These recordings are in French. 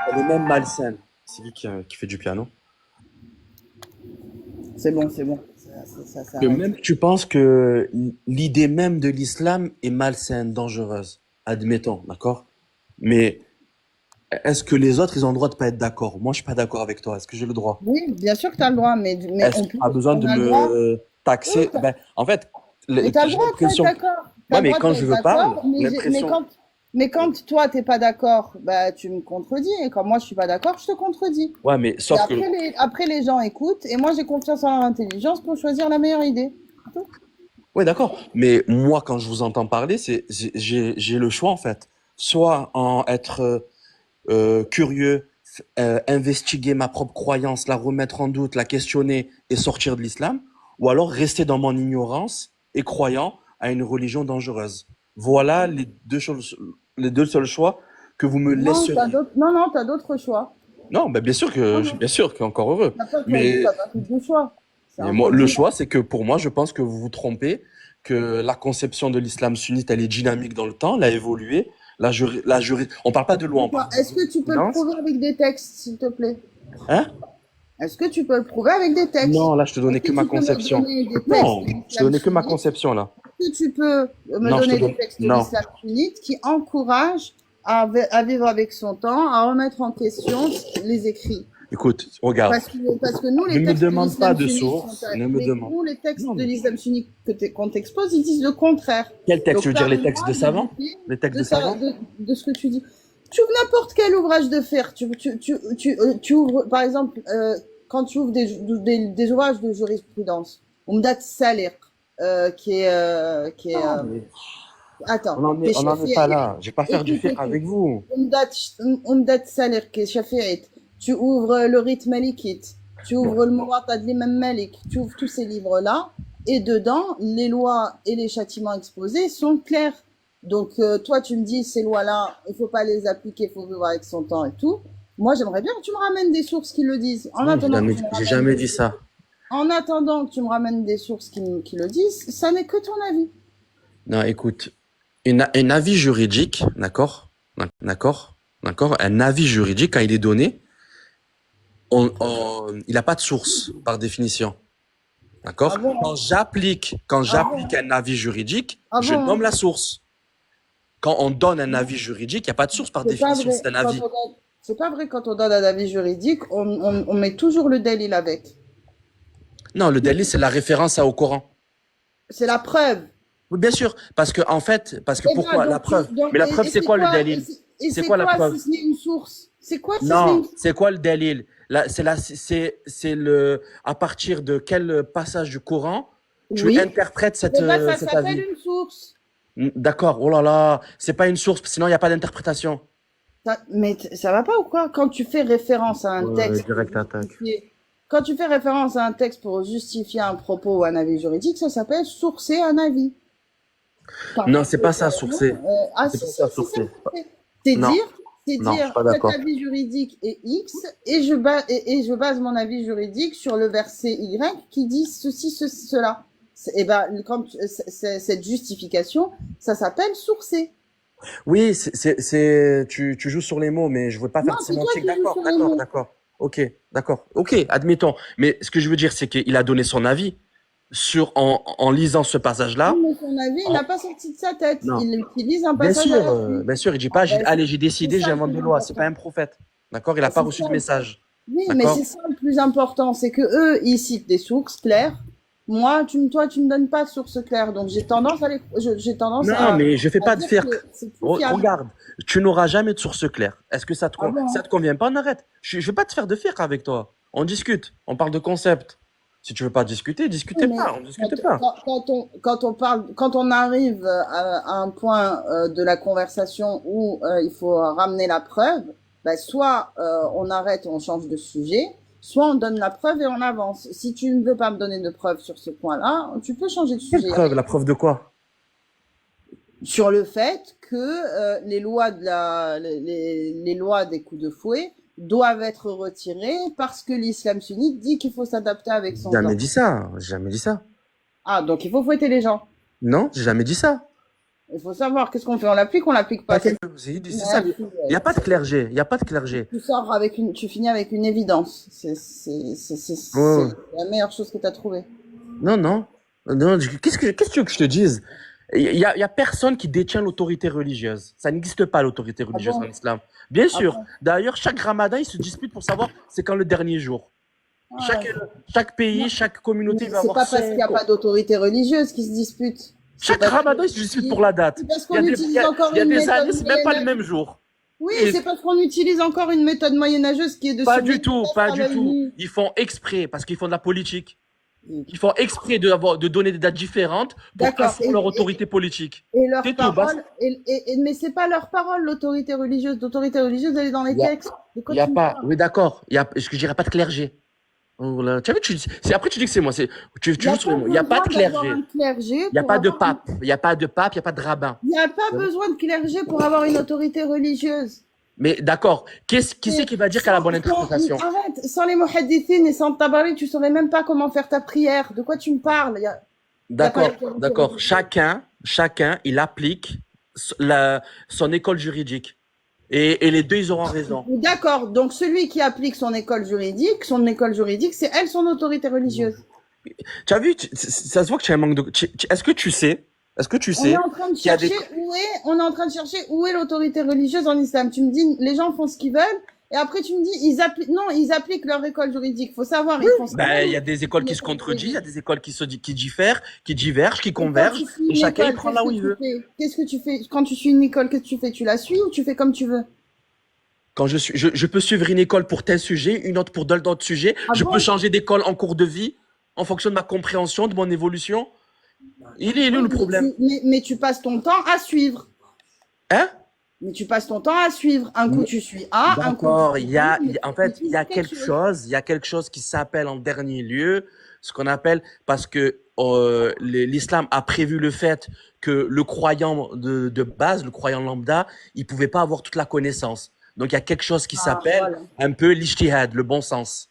Elle est même malsaine. C'est qui fait du piano? C'est bon, c'est bon. Ça Que s'arrête. même tu penses que l'idée même de l'islam est malsaine, dangereuse. Admettons, d'accord? Mais est-ce que les autres, ils ont le droit de pas être d'accord? Moi, je suis pas d'accord avec toi. Est-ce que j'ai le droit? Oui, bien sûr que tu as le droit, mais Est-ce que tu as besoin on de a le droit. me Oui, taxer? Ben, en fait, mais tu as le j'ai droit de pas être l'impression que... d'accord. Tu as Ouais, le mais droit de quand pas je être veux parle, d'accord, j'ai l'impression... mais quand toi, t'es pas d'accord, bah, tu me contredis. Et quand moi, je suis pas d'accord, je te contredis. Ouais, mais Et sauf que... après, les gens écoutent, et moi, j'ai confiance en leur intelligence pour choisir la meilleure idée. C'est tout. Ouais, d'accord. Mais moi, quand je vous entends parler, j'ai le choix, en fait. Soit en être curieux, investiguer ma propre croyance, la remettre en doute, la questionner et sortir de l'islam, ou alors rester dans mon ignorance et croyant à une religion dangereuse. Voilà les deux seuls choix que vous me laisseriez. Non, t'as d'autres choix. Non, ben Non, non, bien sûr que encore heureux. t'as Mais, pas fait de choix. C'est mais un moi, peu le dur. choix, c'est que pour moi, je pense que vous vous trompez, que la conception de l'islam sunnite, elle est dynamique dans le temps, elle a évolué. On parle pas de loi, on parle de Est-ce que tu peux le jurisprudence. prouver avec des textes, s'il te plaît? Hein? Est-ce que tu peux le prouver avec des textes? Non, là, je te Est-ce donnais que que ma tu peux me conception. donner des textes Non, de je te l'islam donnais que ma sunnite? conception, là. Est-ce que tu peux me Non, je te donner des donne. textes de Non. l'islam sunnite qui encouragent à vivre avec son temps, à remettre en question les écrits? Écoute, regarde. Parce que nous, Ne les me textes de demande pas l'islam de sunnite source. Ne me demande. nous, les textes Non, de mais. l'islam sunnite qu'on t'expose, ils disent le contraire. Quel texte? Tu Donc, veux tu dire as les le textes droit de de savants? douter Les textes de savants? de ce que tu dis. Tu ouvres n'importe quel ouvrage de fer. Tu ouvres, par exemple, quand tu ouvres des ouvrages de jurisprudence, Umdat Salih, qui est, Non, mais attends, qui est on en est pas Shafi'ite. là. Je vais pas faire du Écoute, fiqh écoute. avec vous. Umdat, Umdat Salih, qui est Shafi'ite. Tu ouvres le Rite Malikite. Tu Bon. ouvres le Muwatta de l'imam Malik. Tu ouvres tous ces livres-là. Et dedans, les lois et les châtiments exposés sont clairs. Donc, toi, tu me dis, ces lois-là, il faut pas les appliquer, il faut vivre avec son temps et tout. Moi, j'aimerais bien que tu me ramènes des sources qui le disent. Non, j'ai jamais dit ça. En attendant que tu me ramènes des sources qui le disent, ça n'est que ton avis. Non, écoute. Un avis juridique, d'accord? D'accord? D'accord? Un avis juridique, quand il est donné, il n'a pas de source, par définition. Ah D'accord? bon? Quand Ah j'applique bon? un avis juridique, Ah je nomme bon? la source. Quand on donne un avis juridique, il n'y a pas de source par C'est pas définition, vrai. c'est un avis. C'est pas vrai quand on donne un avis juridique, on met toujours le dalil avec. Non, le délit, c'est la référence au Coran. C'est la preuve. Oui, bien sûr, parce que Eh ben, pourquoi? La preuve. Mais la preuve, c'est quoi le délit? C'est c'est quoi la quoi preuve? si ce n'est une source? C'est quoi si ce n'est une Non, source? c'est quoi le délit? Là, c'est à partir de quel passage du Coran tu Oui. interprètes Eh ben, ça cet s'appelle avis? une source. D'accord, oh là là, c'est pas une source, sinon il n'y a pas d'interprétation. Mais ça va pas ou quoi? Quand tu fais référence à un Ouais, texte pour direct attaque. justifier, quand tu fais référence à un texte pour justifier un propos ou un avis juridique, ça s'appelle sourcer un avis. Par Non, contre, c'est pas ça, sourcé. ah C'est si, pas si, ça, c'est ça sourcé. que c'est. C'est Non, dire, c'est non, je suis dire, pas cet d'accord. avis juridique est X et je base mon avis juridique sur le verset Y qui dit ceci, ceci, cela. Et ben, quand cette justification, ça s'appelle sourcer. Oui, tu joues sur les mots, mais je veux pas Non, faire de c'est toi sémantique. qui joues D'accord, sur les d'accord, mots. d'accord. Ok, d'accord. Ok, admettons. Mais ce que je veux dire, c'est qu'il a donné son avis en lisant ce Oui, passage-là. mais son avis, il En- n'a pas sorti de sa tête. Non. Il utilise un passage à l'appui. Bien sûr, il dit Ah pas, ben, allez, j'ai c'est décidé, ça le j'invente plus des lois. C'est pas important. un prophète. D'accord? Il a Ben, pas c'est reçu ça. de message. Oui, mais c'est D'accord? ça le plus important, c'est que eux, ils citent des sources claires. Moi, toi, tu me donnes pas de sources claires, donc j'ai tendance Non, mais je fais à pas de dire que firque. c'est plus fiable. Regarde, tu n'auras jamais de source claire. Est-ce que Ah ça te bon? convient pas? On arrête. Je vais pas te faire de firque avec toi. On discute. On parle de concept. Si tu veux pas discuter, Oui, discutez mais pas. On discute pas. quand on arrive à un point de la conversation où il faut ramener la preuve, ben, soit on arrête et on change de sujet, soit on donne la preuve et on avance. Si tu ne veux pas me donner de preuve sur ce point-là, tu peux changer de Quelle sujet. preuve? La preuve de quoi? Sur le fait que les lois des coups de fouet doivent être retirées parce que l'islam sunnite dit qu'il faut s'adapter avec J'ai son jamais temps. dit ça. J'ai jamais dit ça. Ah, donc il faut fouetter les gens. Non, j'ai jamais dit ça. Il faut savoir, qu'est-ce qu'on fait? On l'applique ou on l'applique pas? C'est ça. Il n'y a pas de clergé. Il n'y a pas de clergé. Tu sors avec tu finis avec une évidence. C'est Ouais. la meilleure chose que tu as trouvée. Non, non. Non, qu'est-ce que tu veux que je te dise? Il y a personne qui détient l'autorité religieuse. Ça n'existe pas, l'autorité Ah religieuse en bon? islam. Bien Ah sûr. bon? D'ailleurs, chaque ramadan, ils se disputent pour savoir c'est quand le dernier jour. Ah, Chaque, chaque non, pays, chaque communauté mais va c'est avoir pas parce qu'il n'y a pas d'autorité religieuse qui se dispute. C'est chaque parce que ramadan, ils se disputent pour la date. c'est parce Il y qu'on a des, il y utilise a, encore il y a une des méthode années, c'est même pas le même moyenâgeuse. jour. Oui, Et c'est parce qu'on utilise encore une méthode moyenâgeuse qui est de pas se du tout, détruire pas à du l'œil tout. nu. Ils font exprès parce qu'ils font de la politique. Ils font exprès de donner des dates différentes pour D'accord. asseoir leur autorité politique. Et leur C'est tout, basta. parole, mais c'est pas leur parole, l'autorité religieuse. L'autorité religieuse, elle est dans les Il y a, textes. De il quoi y a tu me pas, parles? oui, d'accord. Je dirais pas de clergé. Oh là, tu as vu, après tu dis que c'est moi. Il Tu n'y a joues sur pas les mots. Il n'y a pas besoin de d'avoir clergé. un clergé Il n'y a pour pas de avoir pape. Il n'y a pas de pape, il n'y a pas de rabbin. il n'y a pas besoin de clergé pour avoir une autorité religieuse. Mais d'accord, qui c'est Et qui va dire qu'elle a la bonne interprétation? arrête, sans les muhaddithines et sans le tabari, tu saurais même pas comment faire ta prière. De quoi tu me parles? Il y a pas D'accord, d'autorité d'accord. religieuse. Chacun, il applique son école juridique. Et les deux, ils auront raison. D'accord, donc celui qui applique son école juridique, c'est elle son autorité religieuse. Tu as vu, ça se voit que tu as un manque de. Est-ce que tu On est sais en train de qu'il y a des. chercher où est l'autorité religieuse en islam. Tu me dis, les gens font ce qu'ils veulent, et après tu me dis, ils appliquent leur école juridique. Faut savoir, ils font ce qu'ils Ben, il y a veulent. des écoles qui se L'école contredisent, il y a juridique. des écoles qui diffèrent, qui divergent, qui Et quand convergent, tu suis et une chacun il école, prend là où il veut. qu'est-ce que tu fais? Quand tu suis une école, qu'est-ce que tu fais? Tu la suis ou tu fais comme tu veux? Quand je peux suivre une école pour tel sujet, une autre pour d'autres sujets. Ah Je peux bon? changer d'école en cours de vie, en fonction de ma compréhension, de mon évolution. Il est où Oui, le problème? mais tu passes ton temps à suivre. Hein? Mais tu passes ton temps à suivre. Un coup, tu suis A, un coup, tu D'accord, suis B, mais en tu fait, utilises quelque chose. il y a quelque chose qui s'appelle en dernier lieu, ce qu'on appelle, parce que l'islam a prévu le fait que le croyant de base, le croyant lambda, il pouvait pas avoir toute la connaissance. Donc il y a quelque chose qui Ah, s'appelle voilà. un peu l'ijtihad, le bon sens.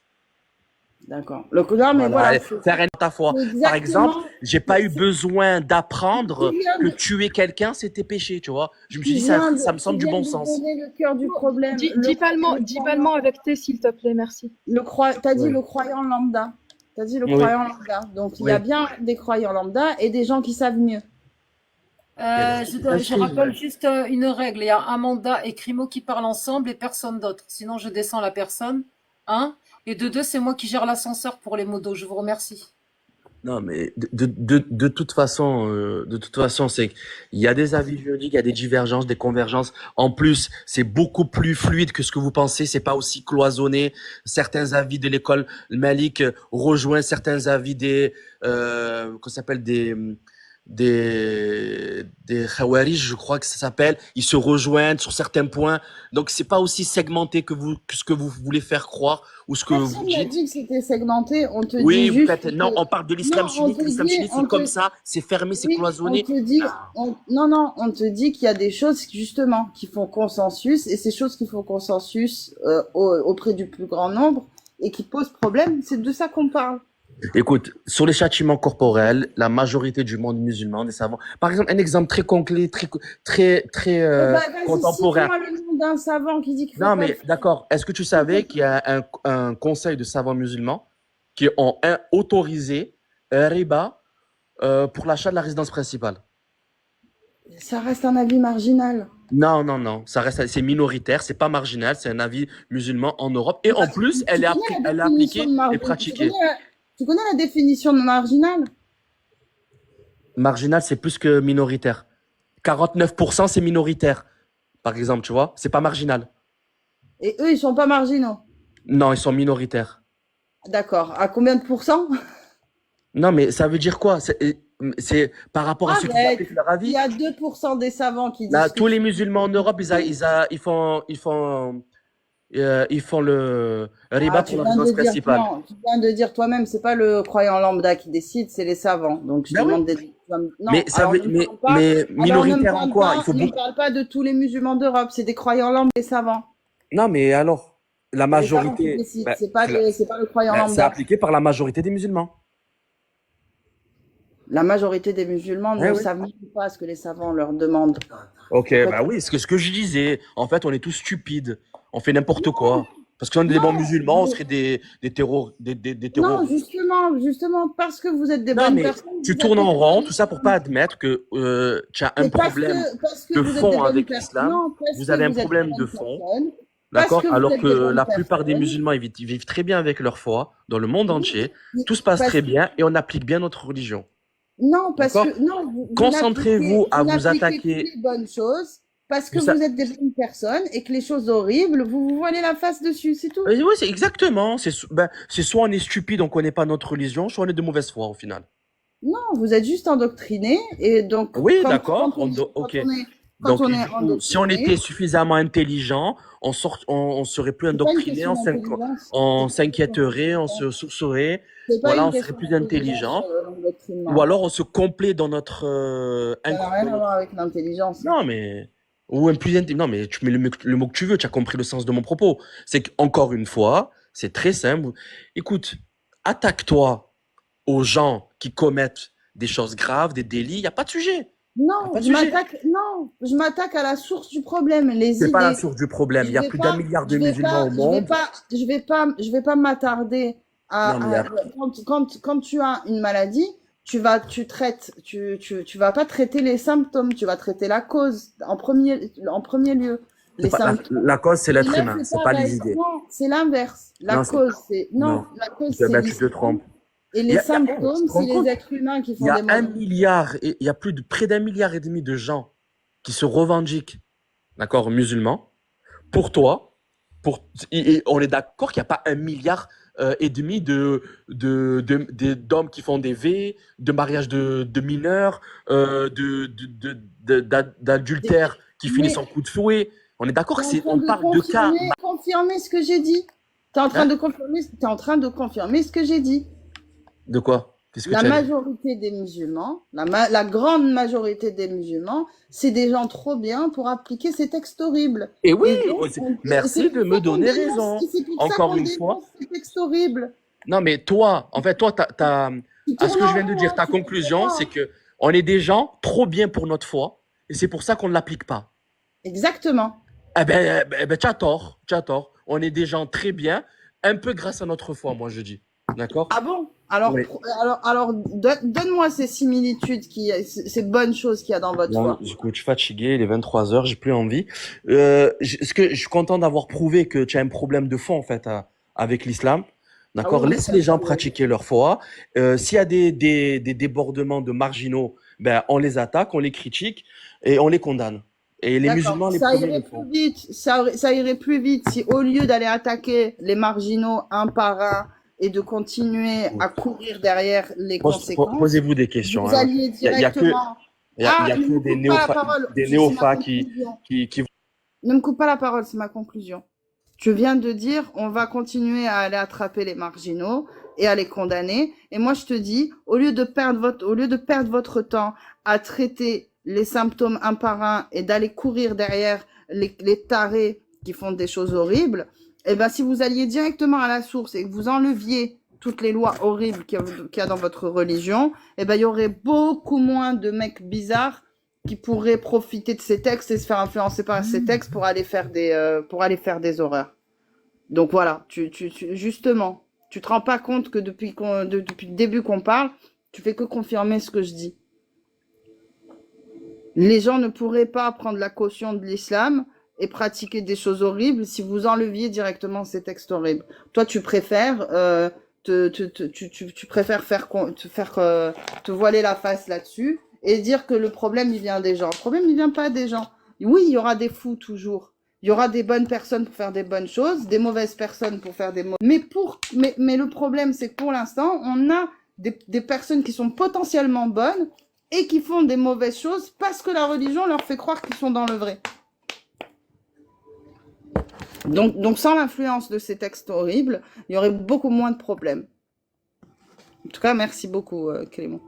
D'accord. Non, mais Voilà, voilà. et faire un ta foi. C'est Par exemple, exactement. j'ai pas eu besoin d'apprendre que tuer quelqu'un c'était péché, tu vois. Je me suis dit ça me Tu semble du viens bon de sens. donner le cœur du problème. Dis pas le mot avec T, s'il te plaît, merci. T'as dit Oui. le croyant lambda. T'as dit le Oui, croyant lambda. Donc, il y oui. a bien des croyants lambda et des gens qui savent mieux. Je rappelle juste une règle. Il y a Amanda et Crimo qui parlent ensemble et personne d'autre. Sinon, je descends la personne. Un. Et de deux, c'est moi qui gère l'ascenseur pour les modos. Je vous remercie. Non, mais de toute façon, c'est il y a des avis juridiques, il y a des divergences, des convergences. En plus, c'est beaucoup plus fluide que ce que vous pensez. C'est pas aussi cloisonné. Certains avis de l'école Malik rejoignent certains avis qu'on s'appelle des Khawarij, je crois que ça s'appelle. Ils se rejoignent sur certains points. Donc, c'est pas aussi segmenté que ce que vous voulez faire croire ou ce que vous Personne n'a dites. dit que c'était segmenté. On te Oui, dit juste non, on parle de l'islam non, on sunnite. te L'islam dit, sunnite, c'est comme ça, c'est fermé, c'est oui, on cloisonné. te dit, non, on te dit qu'il y a des choses justement qui font consensus et ces choses qui font consensus auprès du plus grand nombre et qui posent problème, c'est de ça qu'on parle. Écoute, sur les châtiments corporels, la majorité du monde musulman, des savants. Par exemple, un exemple très concret, très Vas-y, contemporain. cite-moi le nom d'un savant qui dit qu'il faut Non, pas le mais faire. d'accord. Est-ce que tu savais qu'il y a un conseil de savants musulmans qui ont autorisé riba pour l'achat de la résidence principale? Ça reste un avis marginal. Non, non, non. C'est minoritaire, c'est pas marginal, c'est un avis musulman en Europe. Et en plus, elle est, elle est appliquée et pratiquée. Tu connais la définition de marginal? Marginal, c'est plus que minoritaire. 49%, c'est minoritaire. Par exemple, tu vois, c'est pas marginal. Et eux, ils sont pas marginaux. Non, ils sont minoritaires. D'accord. À combien de pourcents? Non, mais ça veut dire quoi? C'est par rapport à ceux qui Arrête. appliquent leur Il avis. y a 2% des savants qui disent Là, que tous les musulmans en Europe, ils font le riba tu pour la viens résidence de dire, principale. non, tu viens de dire toi-même, c'est pas le croyant lambda qui décide, c'est les savants. Donc je te Ben oui. demande non, Mais ça alors veut, ne me parle pas, mais alors ne me minoritaire en parle quoi? pas, Il faut ne me beaucoup. parle pas de tous les musulmans d'Europe, c'est des croyants lambda, des savants. Non, mais alors, la C'est les savants qui majorité, décident, ben, c'est pas le croyant c'est lambda. appliqué par la majorité des musulmans. La majorité des musulmans Ouais, ne ouais. savent même pas ce que les savants leur demandent. Ok, C'est bah oui, c'est ce que je disais. En fait, on est tous stupides. On fait n'importe quoi. Parce que si on est des bons musulmans, on non, serait des non, terroristes. justement, parce que vous êtes des Non, bonnes mais personnes, tu vous tournes en rond, tout acceptez. ça pour pas admettre que tu as un C'est problème parce que de vous êtes des fond bonnes avec personnes. l'islam. Non, parce Vous que avez un vous êtes des problème de bonnes fond, personnes. Parce d'accord? que vous Alors êtes des que bonnes la plupart des personnes. musulmans, ils vivent très bien avec leur foi, dans le monde entier. Oui, Tout se passe parce très que, bien et on applique bien notre religion. non, parce D'accord? que, non, Concentrez-vous à vous vous n'appliquez que attaquer. les bonnes choses parce que Vous, vous êtes des bonnes personnes et que les choses horribles, vous vous voilez la face dessus, c'est tout. oui, c'est exactement. C'est soit on est stupide, on connaît pas notre religion, soit on est de mauvaise foi au final. Non, vous êtes juste endoctriné et donc Oui, d'accord. Ok. quand Donc, on et est du coup, si on était endoctriné, suffisamment intelligent, on serait plus c'est pas une endoctriné, question d'intelligence, c'est on pas une question s'inquiéterait, on d'intelligence. se sourcerait, C'est pas voilà, une on serait question plus d'intelligence, intelligent. Ou l'endoctrinement. alors on se complaît dans notre, Ça n'a rien dans à notre... voir avec l'intelligence. Non, mais... Ou un plus intelligent. Non, mais tu mets le mot que tu veux, tu as compris le sens de mon propos. C'est qu'encore une fois, c'est très simple. Écoute, attaque-toi aux gens qui commettent des choses graves, des délits, il n'y a pas de sujet. Il a pas de sujet. Non, je m'attaque à la source du problème, les C'est pas la idées. source du problème. Je Il y a vais plus d'un pas, milliard de musulmans au monde. je vais pas m'attarder Non, mais il y a... quand tu as une maladie, tu vas pas traiter les symptômes, tu vas traiter la cause en premier lieu. c'est Les pas symptômes. la cause, c'est Et l'être là, humain, c'est c'est pas les pareil. idées. Non, c'est l'inverse. Non, non. La cause, Eh c'est ben, tu te l'islam. trompes. Et les Tu symptômes, te c'est rends les compte? êtres humains qui Il y font des a un mauvaises choses. milliard, et il y a plus de près d'un milliard et demi de gens qui se revendiquent, d'accord, musulmans. Pour toi, et on est d'accord qu'il n'y a pas un milliard et demi d'hommes qui font des V, de mariages de mineurs, d'adultères qui finissent Mais en coup de fouet. On est d'accord tu que es en train on de parle de cas. confirmer ce que j'ai dit. Tu es en train Hein? de t'es en train de confirmer ce que j'ai dit. De quoi? Qu'est-ce que La tu as dit? majorité des musulmans, la grande majorité des musulmans, c'est des gens trop bien pour appliquer ces textes horribles. Et oui, Et donc, et merci de me donner raison. c'est pour ça Encore qu'on une fois, dénonce ces textes horribles. non, mais toi, en fait, toi, Tu à ce tournes que je en viens de rond, dire, hein, ta tu comprends conclusion, c'est pas. que on est des gens trop bien pour notre foi, et c'est pour ça qu'on ne l'applique pas. Exactement. Tu as tort, tu as tort. On est des gens très bien, un peu grâce à notre foi, moi je dis. D'accord? Ah bon? Oui. Donne-moi ces similitudes, ces bonnes choses qu'il y a dans votre Bon, foi. écoute, je suis fatigué, il est 23 heures, j'ai plus envie. Je suis content d'avoir prouvé que tu as un problème de fond, en fait, avec l'islam. Ah oui, D'accord? oui, Laisse ça, les gens pratiquer leur foi. S'il y a des débordements de marginaux, ben, on les attaque, on les critique et on les condamne. Et les d'accord. musulmans, les Ça premiers, le irait font. plus vite. Ça irait plus vite si au lieu d'aller attaquer les marginaux un par un et de continuer à courir derrière les conséquences, Posez-vous des questions. vous Hein. alliez Il y a que, directement. il y Ah, a ne que me coupe pas la parole. des C'est ma néophats conclusion. qui... Ne me coupe pas la parole, c'est ma conclusion. Tu viens de dire, on va continuer à aller attraper les marginaux et à les condamner. Et moi, je te dis, au lieu de perdre votre temps à traiter les symptômes un par un et d'aller courir derrière les tarés qui font des choses horribles, eh ben, si vous alliez directement à la source et que vous enleviez toutes les lois horribles qu'il y a dans votre religion, eh ben, il y aurait beaucoup moins de mecs bizarres qui pourraient profiter de ces textes et se faire influencer par ces textes pour aller faire des horreurs. Donc voilà, justement, tu te rends pas compte que depuis le début qu'on parle, tu fais que confirmer ce que je dis. Les gens ne pourraient pas prendre la caution de l'islam et pratiquer des choses horribles si vous enleviez directement ces textes horribles. Toi, tu préfères tu préfères te voiler la face là-dessus et dire que le problème il vient des gens. Le problème il vient pas des gens. Oui, il y aura des fous toujours. Il y aura des bonnes personnes pour faire des bonnes choses, des mauvaises personnes pour faire des mauvaises. Mais le problème c'est que pour l'instant, on a des personnes qui sont potentiellement bonnes et qui font des mauvaises choses parce que la religion leur fait croire qu'ils sont dans le vrai. Donc sans l'influence de ces textes horribles, il y aurait beaucoup moins de problèmes. En tout cas, merci beaucoup, Clément.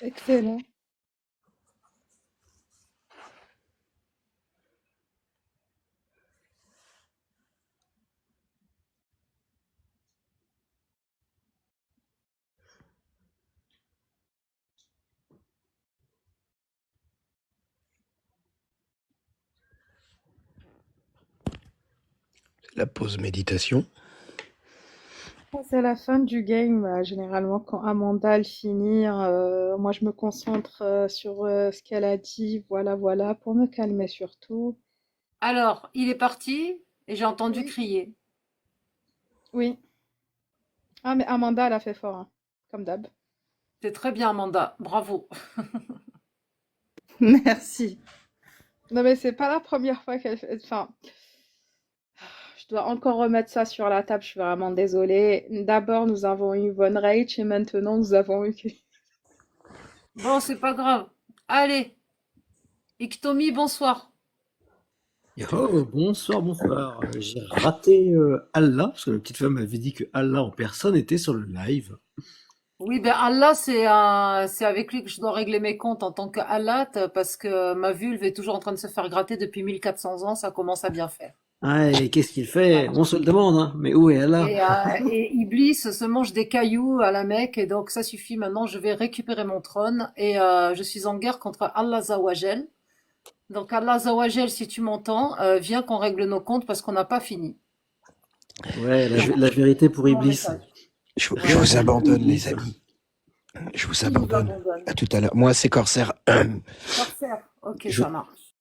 Excellent. la pause méditation. Ça, c'est la fin du game. Généralement, quand Amanda elle finit, moi je me concentre sur ce qu'elle a dit, voilà, voilà, pour me calmer surtout. Alors, il est parti et j'ai entendu Oui. crier. Oui. Ah, mais Amanda, elle a fait fort, hein, comme d'hab. C'est très bien, Amanda. Bravo. Merci. Non, mais c'est pas la première fois qu'elle fait. Enfin, je dois encore remettre ça sur la table, je suis vraiment désolée. D'abord, nous avons eu Von Rage et maintenant nous avons eu. Bon, c'est pas grave. Allez, Iktomi, bonsoir. Oh, bonsoir, bonsoir. J'ai raté Allah, parce que la petite femme m'avait dit que Allah en personne était sur le live. Oui, ben Allah, c'est avec lui que je dois régler mes comptes en tant qu'Allah, parce que ma vulve est toujours en train de se faire gratter depuis 1400 ans, ça commence à bien faire. Ah, et qu'est-ce qu'il fait? Voilà. On se le demande, hein. Mais où est Allah? Et Iblis se mange des cailloux à la Mecque, et donc ça suffit maintenant, je vais récupérer mon trône, et je suis en guerre contre Allah Zawajel. Donc Allah Zawajel, si tu m'entends, viens qu'on règle nos comptes parce qu'on n'a pas fini. Ouais, Voilà, la vérité pour Bon Iblis. message. Je voilà. vous abandonne, Iblis. les amis. Je vous Qui nous abandonne. abandonne? À tout à l'heure. Moi, c'est Corsair. Corsaire. Ok, Je, ça marche.